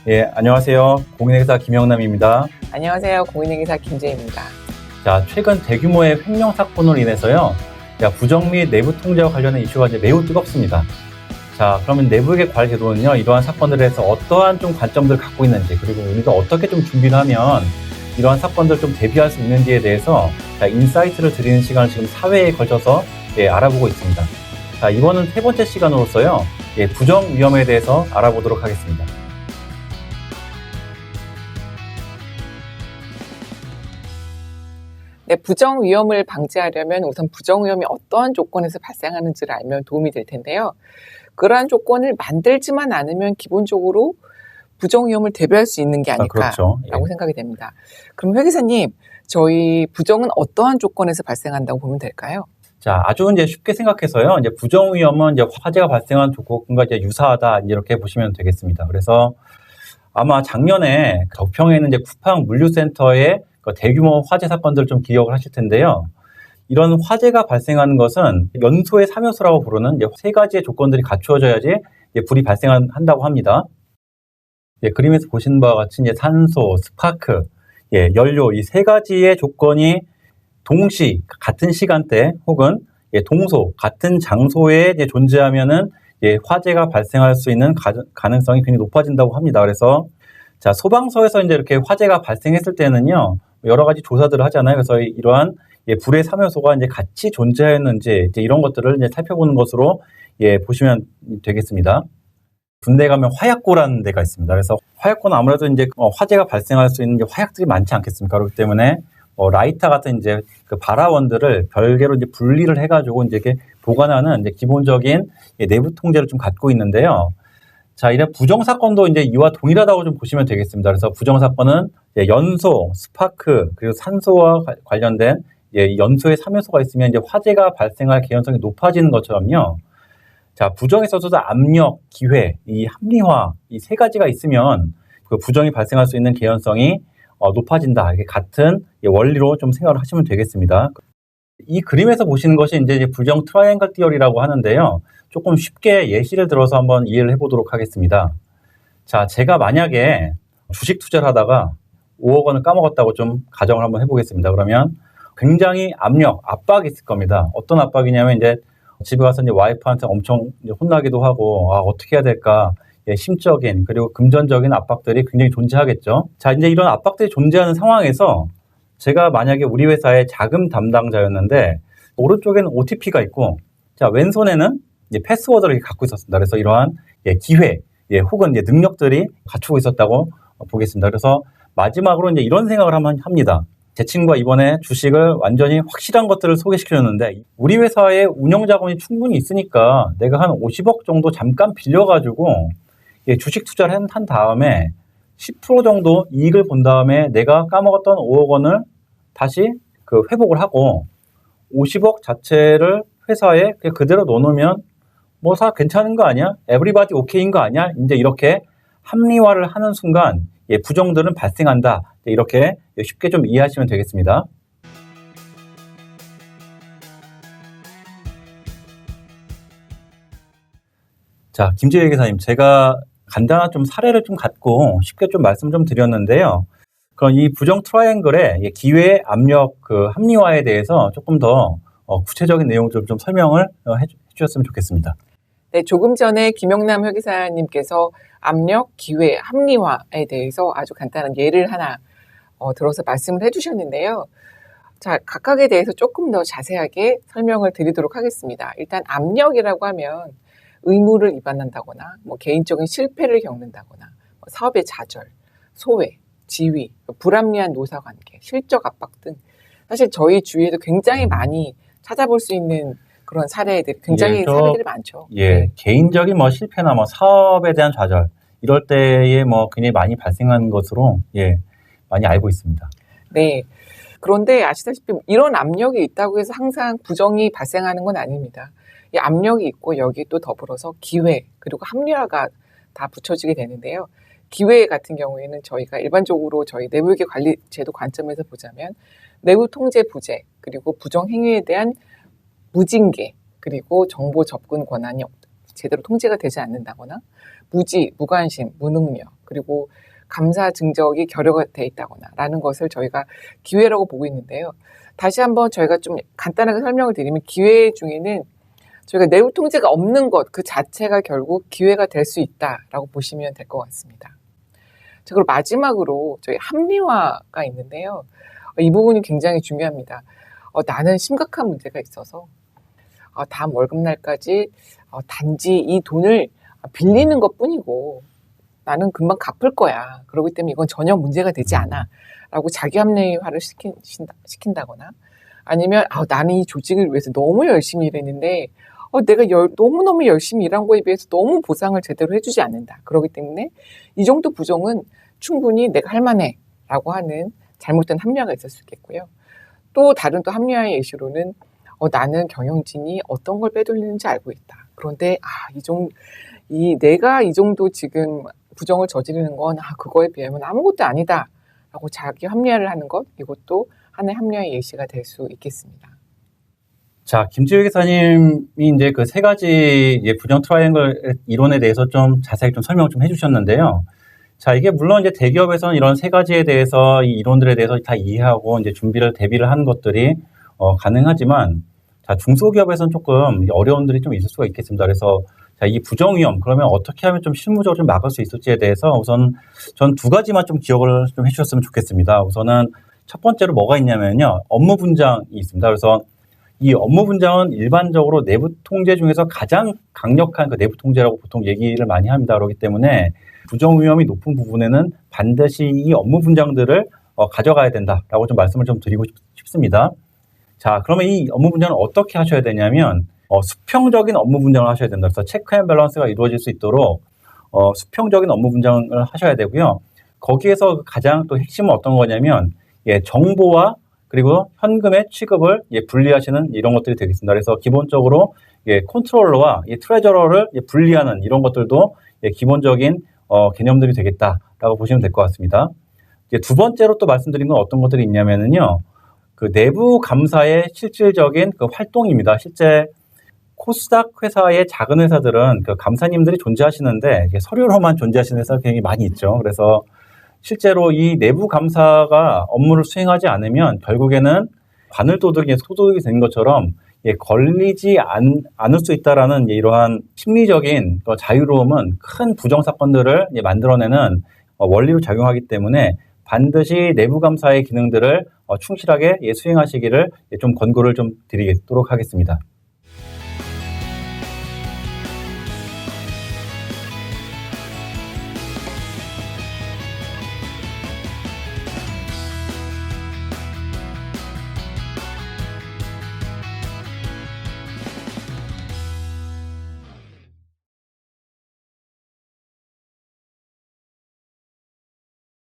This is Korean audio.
예, 안녕하세요. 공인회계사 김영남입니다. 안녕하세요. 공인회계사 김재입니다. 자, 최근 대규모의 횡령 사건으로 인해서요. 부정 및 내부 통제와 관련된 이슈가 이제 매우 뜨겁습니다. 자, 그러면 내부회계 관리 제도는요, 이러한 사건들에서 어떠한 좀 관점들을 갖고 있는지, 그리고 우리가 어떻게 좀 준비를 하면 이러한 사건들을 좀 대비할 수 있는지에 대해서 인사이트를 드리는 시간을 지금 4회에 걸쳐서 알아보고 있습니다. 자, 이번은 세 번째 시간으로서요, 부정 위험에 대해서 알아보도록 하겠습니다. 네, 부정 위험을 방지하려면 우선 부정 위험이 어떠한 조건에서 발생하는지를 알면 도움이 될 텐데요. 그러한 조건을 만들지만 않으면 기본적으로 부정 위험을 대비할 수 있는 게 아닐까라고 그렇죠. 생각이 됩니다. 그럼 회계사님, 저희 부정은 어떠한 조건에서 발생한다고 보면 될까요? 자, 아주 이제 쉽게 생각해서요. 이제 부정 위험은 이제 화재가 발생한 조건과 이제 유사하다 이렇게 보시면 되겠습니다. 그래서 아마 작년에 덕평에 있는 이제 쿠팡 물류센터의 대규모 화재 사건들을 좀 기억을 하실 텐데요. 이런 화재가 발생하는 것은 연소의 3요소라고 부르는 이제 세 가지의 조건들이 갖추어져야지 불이 발생한다고 합니다. 그림에서 보시는 바와 같이 이제 산소, 스파크, 연료 이 세 가지의 조건이 동시 같은 시간대 혹은 동소 같은 장소에 이제 존재하면은 화재가 발생할 수 있는 가능성이 굉장히 높아진다고 합니다. 그래서 자, 소방서에서 이제 이렇게 화재가 발생했을 때는요, 여러 가지 조사들을 하잖아요. 그래서 이러한 불의 3요소가 이제 같이 존재했는지 이제 이런 것들을 이제 살펴보는 것으로 보시면 되겠습니다. 군대 가면 화약고라는 데가 있습니다. 그래서 화약고는 아무래도 이제 화재가 발생할 수 있는 화약들이 많지 않겠습니까? 그렇기 때문에 라이터 같은 이제 그 발화원들을 별개로 이제 분리를 해가지고 이제 이렇게 보관하는 이제 기본적인 내부 통제를 좀 갖고 있는데요. 자, 이런 부정 사건도 이제 이와 동일하다고 좀 보시면 되겠습니다. 그래서 부정 사건은 연소, 스파크 그리고 산소와 관련된 연소의 3요소가 있으면 이제 화재가 발생할 개연성이 높아지는 것처럼요. 자, 부정에 있어서도 압력, 기회, 이 합리화 이 세 가지가 있으면 그 부정이 발생할 수 있는 개연성이 높아진다. 이게 같은 원리로 좀 생각을 하시면 되겠습니다. 이 그림에서 보시는 것이 이제 부정 트라이앵글 띠어리라고 하는데요. 조금 쉽게 예시를 들어서 한번 이해를 해보도록 하겠습니다. 자, 제가 만약에 주식 투자를 하다가 5억 원을 까먹었다고 좀 가정을 한번 해보겠습니다. 그러면 굉장히 압박이 있을 겁니다. 어떤 압박이냐면 이제 집에 가서 이제 와이프한테 엄청 혼나기도 하고, 어떻게 해야 될까? 심적인 그리고 금전적인 압박들이 굉장히 존재하겠죠. 자, 이제 이런 압박들이 존재하는 상황에서 제가 만약에 우리 회사의 자금 담당자였는데 오른쪽에는 OTP가 있고, 자, 왼손에는 이제 패스워드를 갖고 있었습니다. 그래서 이러한 기회, 혹은 능력들이 갖추고 있었다고 보겠습니다. 그래서 마지막으로 이제 이런 생각을 한번 합니다. 제 친구가 이번에 주식을 완전히 확실한 것들을 소개시켜줬는데 우리 회사에 운영 자금이 충분히 있으니까 내가 한 50억 정도 잠깐 빌려가지고 주식 투자를 한 다음에 10% 정도 이익을 본 다음에 내가 까먹었던 5억 원을 다시 회복을 하고 50억 자체를 회사에 그대로 넣어놓으면 뭐 괜찮은 거 아니야? 에브리바디 오케이인 거 아니야? 이제 이렇게 합리화를 하는 순간 부정들은 발생한다. 이렇게 쉽게 좀 이해하시면 되겠습니다. 자, 김재희 회계사님, 제가 간단한 좀 사례를 좀 갖고 쉽게 좀 말씀 좀 드렸는데요. 그럼 이 부정 트라이앵글의 기회, 압력, 합리화에 대해서 조금 더 구체적인 내용들을 좀 설명을 해주셨으면 좋겠습니다. 네, 조금 전에 김영남 회계사님께서 압력, 기회, 합리화에 대해서 아주 간단한 예를 하나 들어서 말씀을 해주셨는데요. 자, 각각에 대해서 조금 더 자세하게 설명을 드리도록 하겠습니다. 일단 압력이라고 하면 의무를 위반한다거나 개인적인 실패를 겪는다거나 사업의 좌절, 소외, 지위, 불합리한 노사관계, 실적 압박 등 사실 저희 주위에도 굉장히 많이 찾아볼 수 있는 그런 사례들이 굉장히 사례들이 많죠. 개인적인 실패나 사업에 대한 좌절 이럴 때에 굉장히 많이 발생하는 것으로 많이 알고 있습니다. 네. 그런데 아시다시피 이런 압력이 있다고 해서 항상 부정이 발생하는 건 아닙니다. 이 압력이 있고 여기 또 더불어서 기회 그리고 합리화가 다 붙여지게 되는데요. 기회 같은 경우에는 저희가 일반적으로 저희 내부회계 관리 제도 관점에서 보자면 내부 통제 부재, 그리고 부정 행위에 대한 무징계, 그리고 정보 접근 권한이 제대로 통제가 되지 않는다거나 무지, 무관심, 무능력, 그리고 감사 증적이 결여가 돼 있다거나 라는 것을 저희가 기회라고 보고 있는데요. 다시 한번 저희가 좀 간단하게 설명을 드리면 기회 중에는 저희가 내부 통제가 없는 것 그 자체가 결국 기회가 될 수 있다라고 보시면 될 것 같습니다. 자, 그리고 마지막으로 저희 합리화가 있는데요. 이 부분이 굉장히 중요합니다. 나는 심각한 문제가 있어서 다음 월급날까지 단지 이 돈을 빌리는 것뿐이고 나는 금방 갚을 거야. 그렇기 때문에 이건 전혀 문제가 되지 않아. 라고 자기 합리화를 시킨다거나 아니면 나는 이 조직을 위해서 너무 열심히 일했는데 내가 너무너무 열심히 일한 거에 비해서 너무 보상을 제대로 해주지 않는다. 그렇기 때문에 이 정도 부정은 충분히 내가 할 만해. 라고 하는 잘못된 합리화가 있을 수 있겠고요. 또 다른 또 합리화의 예시로는 나는 경영진이 어떤 걸 빼돌리는지 알고 있다. 그런데 내가 이 정도 지금 부정을 저지르는 건 그거에 비하면 아무것도 아니다. 라고 자기 합리화를 하는 것, 이것도 하나의 합리화의 예시가 될 수 있겠습니다. 자, 김지효 기사님이 이제 그 세 가지 부정 트라이앵글 이론에 대해서 좀 자세히 좀 설명 좀 해주셨는데요. 자, 이게 물론 이제 대기업에서는 이런 세 가지에 대해서 이 이론들에 대해서 다 이해하고 이제 대비를 하는 것들이 가능하지만, 자, 중소기업에서는 조금 어려움들이 좀 있을 수가 있겠습니다. 그래서 자, 이 부정 위험, 그러면 어떻게 하면 좀 실무적으로 좀 막을 수 있을지에 대해서 우선 전 두 가지만 좀 기억을 좀 해주셨으면 좋겠습니다. 우선은 첫 번째로 뭐가 있냐면요. 업무 분장이 있습니다. 그래서 이 업무 분장은 일반적으로 내부 통제 중에서 가장 강력한 그 내부 통제라고 보통 얘기를 많이 합니다. 그렇기 때문에 부정 위험이 높은 부분에는 반드시 이 업무 분장들을 가져가야 된다라고 좀 말씀을 좀 드리고 싶습니다. 자, 그러면 이 업무 분장을 어떻게 하셔야 되냐면 수평적인 업무 분장을 하셔야 된다. 그래서 체크 앤 밸런스가 이루어질 수 있도록 수평적인 업무 분장을 하셔야 되고요. 거기에서 가장 또 핵심은 어떤 거냐면 정보와 그리고 현금의 취급을 분리하시는 이런 것들이 되겠습니다. 그래서 기본적으로 컨트롤러와 트레저러를 분리하는 이런 것들도 기본적인 개념들이 되겠다라고 보시면 될 것 같습니다. 두 번째로 또 말씀드린 건 어떤 것들이 있냐면요. 그 내부 감사의 실질적인 그 활동입니다. 실제 코스닥 회사의 작은 회사들은 그 감사님들이 존재하시는데 서류로만 존재하시는 회사가 굉장히 많이 있죠. 그래서 실제로 이 내부 감사가 업무를 수행하지 않으면 결국에는 바늘도둑이 소도둑이 된 것처럼 걸리지 않을 수 있다라는 이러한 심리적인 자유로움은 큰 부정 사건들을 만들어내는 원리로 작용하기 때문에 반드시 내부 감사의 기능들을 충실하게 수행하시기를 좀 권고를 좀 드리도록 하겠습니다.